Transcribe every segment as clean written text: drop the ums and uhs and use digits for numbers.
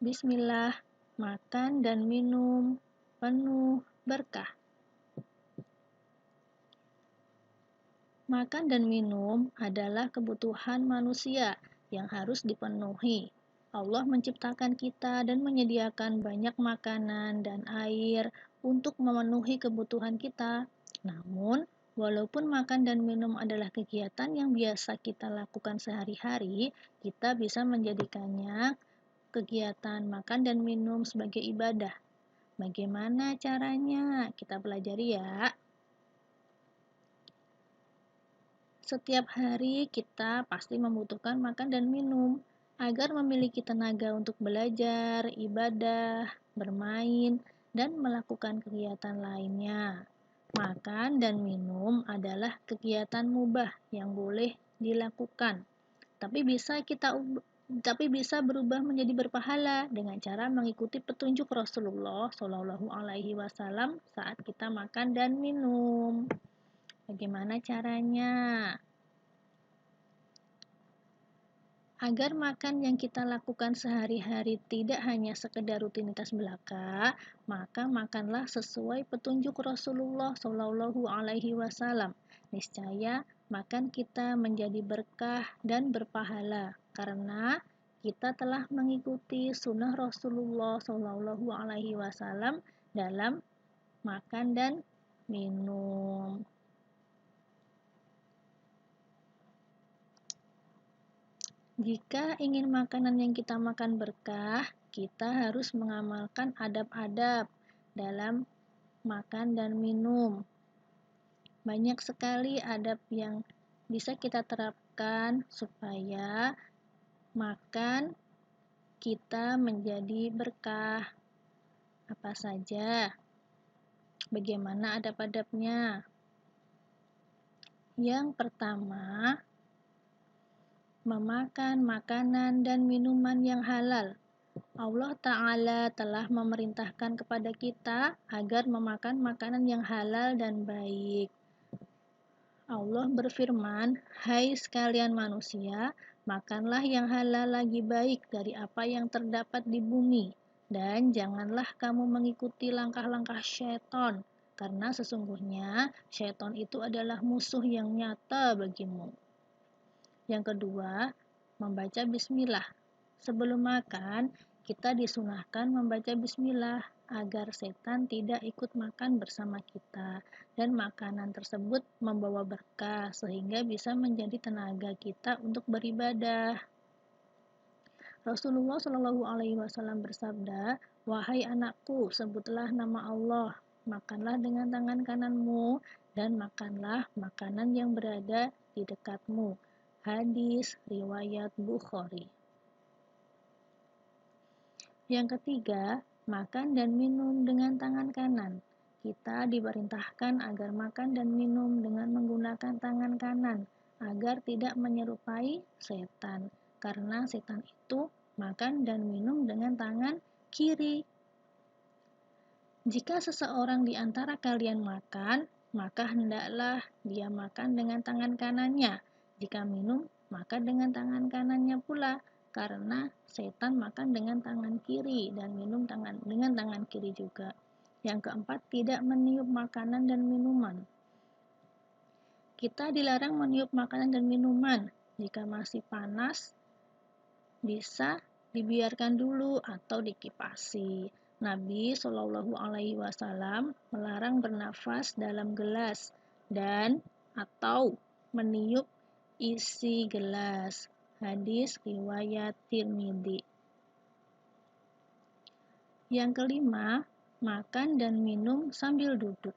Bismillah, makan dan minum penuh berkah. Makan dan minum adalah kebutuhan manusia yang harus dipenuhi. Allah menciptakan kita dan menyediakan banyak makanan dan air untuk memenuhi kebutuhan kita. Namun, walaupun makan dan minum adalah kegiatan yang biasa kita lakukan sehari-hari, kita bisa menjadikannya kegiatan makan dan minum sebagai ibadah. Bagaimana caranya? Kita pelajari ya. Setiap hari kita pasti membutuhkan makan dan minum agar memiliki tenaga untuk belajar, ibadah, bermain, dan melakukan kegiatan lainnya. Makan dan minum adalah kegiatan mubah yang boleh dilakukan, tapi bisa berubah menjadi berpahala dengan cara mengikuti petunjuk Rasulullah Shallallahu Alaihi Wasallam saat kita makan dan minum. Bagaimana caranya? Agar makan yang kita lakukan sehari-hari tidak hanya sekedar rutinitas belaka, maka makanlah sesuai petunjuk Rasulullah Shallallahu Alaihi Wasallam. Niscaya makan kita menjadi berkah dan berpahala karena kita telah mengikuti sunnah Rasulullah Shallallahu Alaihi Wasallam dalam makan dan minum. Jika ingin makanan yang kita makan berkah, kita harus mengamalkan adab-adab dalam makan dan minum. Banyak sekali adab yang bisa kita terapkan supaya makan kita menjadi berkah. Apa saja? Bagaimana adab-adabnya? Yang pertama, memakan makanan dan minuman yang halal. Allah Ta'ala telah memerintahkan kepada kita agar memakan makanan yang halal dan baik. Allah berfirman, "Hai sekalian manusia, makanlah yang halal lagi baik dari apa yang terdapat di bumi, dan janganlah kamu mengikuti langkah-langkah syaitan, karena sesungguhnya syaitan itu adalah musuh yang nyata bagimu." Yang kedua, membaca bismillah. Sebelum makan, kita disunahkan membaca bismillah agar setan tidak ikut makan bersama kita dan makanan tersebut membawa berkah sehingga bisa menjadi tenaga kita untuk beribadah. Rasulullah Shallallahu Alaihi Wasallam bersabda, "Wahai anakku, sebutlah nama Allah, makanlah dengan tangan kananmu dan makanlah makanan yang berada di dekatmu." Hadis riwayat Bukhari. Yang ketiga, makan dan minum dengan tangan kanan. Kita diperintahkan agar makan dan minum dengan menggunakan tangan kanan agar tidak menyerupai setan, karena setan itu makan dan minum dengan tangan kiri. Jika seseorang di antara kalian makan, maka hendaklah dia makan dengan tangan kanannya. Jika minum, maka dengan tangan kanannya pula, karena setan makan dengan tangan kiri dan minum dengan tangan kiri juga. Yang keempat, tidak meniup makanan dan minuman. Kita dilarang meniup makanan dan minuman. Jika masih panas, bisa dibiarkan dulu atau dikipasi. Nabi Shallallahu Alaihi Wasallam melarang bernafas dalam gelas dan atau meniup isi gelas. Hadis riwayat Tirmidzi. Yang kelima, makan dan minum sambil duduk.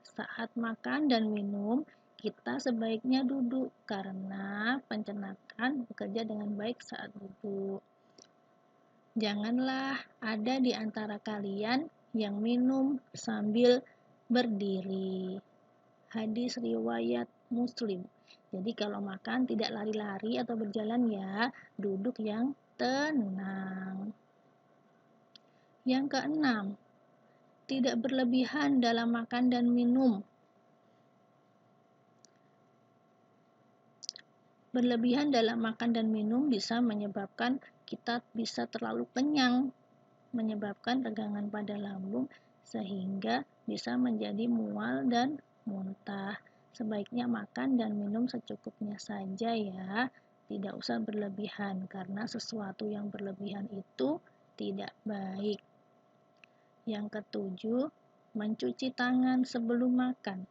Saat makan dan minum, kita sebaiknya duduk karena pencernaan bekerja dengan baik saat duduk. Janganlah ada di antara kalian yang minum sambil berdiri. Hadis riwayat Muslim. Jadi kalau makan tidak lari-lari atau berjalan ya, duduk yang tenang. Yang keenam, tidak berlebihan dalam makan dan minum. Berlebihan dalam makan dan minum bisa menyebabkan kita bisa terlalu kenyang, menyebabkan tegangan pada lambung sehingga bisa menjadi mual dan muntah. Sebaiknya makan dan minum secukupnya saja ya, tidak usah berlebihan karena sesuatu yang berlebihan itu tidak baik. Yang ketujuh, mencuci tangan sebelum makan.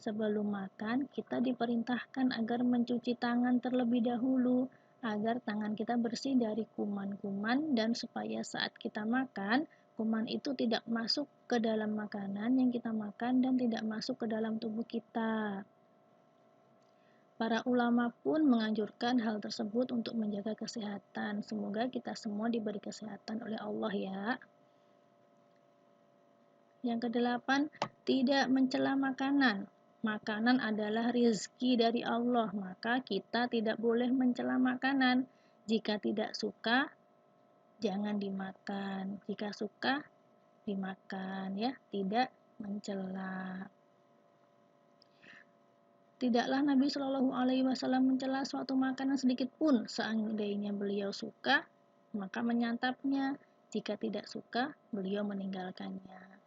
Sebelum makan, kita diperintahkan agar mencuci tangan terlebih dahulu, agar tangan kita bersih dari kuman-kuman dan supaya saat kita makan, kuman itu tidak masuk ke dalam makanan yang kita makan dan tidak masuk ke dalam tubuh kita. Para ulama pun menganjurkan hal tersebut untuk menjaga kesehatan. Semoga kita semua diberi kesehatan oleh Allah ya. Yang kedelapan, tidak mencela makanan. Makanan adalah rezeki dari Allah, maka kita tidak boleh mencela makanan. Jika tidak suka, jangan dimakan. Jika suka, dimakan ya, tidak mencela. Tidaklah Nabi Shallallahu Alaihi Wasallam mencela suatu makanan sedikit pun. Seandainya beliau suka, maka menyantapnya. Jika tidak suka, beliau meninggalkannya.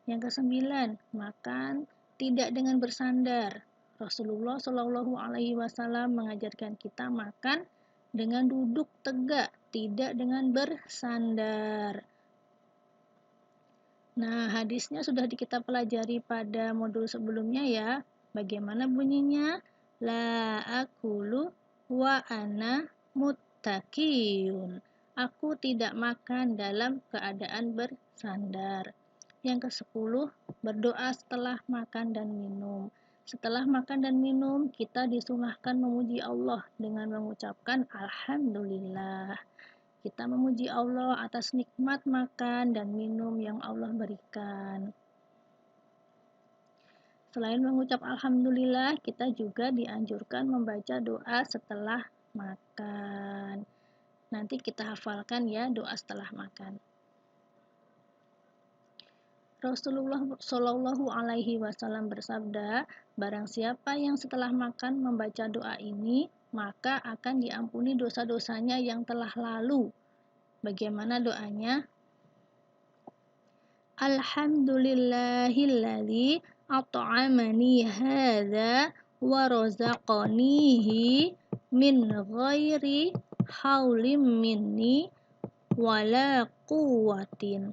Yang kesembilan, makan tidak dengan bersandar. Rasulullah Shallallahu Alaihi Wasallam mengajarkan kita makan dengan duduk tegak, tidak dengan bersandar. Nah, hadisnya sudah kita pelajari pada modul sebelumnya ya. Bagaimana bunyinya? La akulu wa ana muttaqiyun. Aku tidak makan dalam keadaan bersandar. Yang ke-10, berdoa setelah makan dan minum. Setelah makan dan minum, kita disunahkan memuji Allah dengan mengucapkan Alhamdulillah. Kita memuji Allah atas nikmat makan dan minum yang Allah berikan. Selain mengucap Alhamdulillah, kita juga dianjurkan membaca doa setelah makan. Nanti kita hafalkan ya doa setelah makan. Rasulullah Shallallahu Alaihi Wasallam bersabda, barang siapa yang setelah makan membaca doa ini, maka akan diampuni dosa-dosanya yang telah lalu. Bagaimana doanya? Alhamdulillahilladzi at'amani hadza wa razaqanihi min ghairi haulim minni wala quwwatin.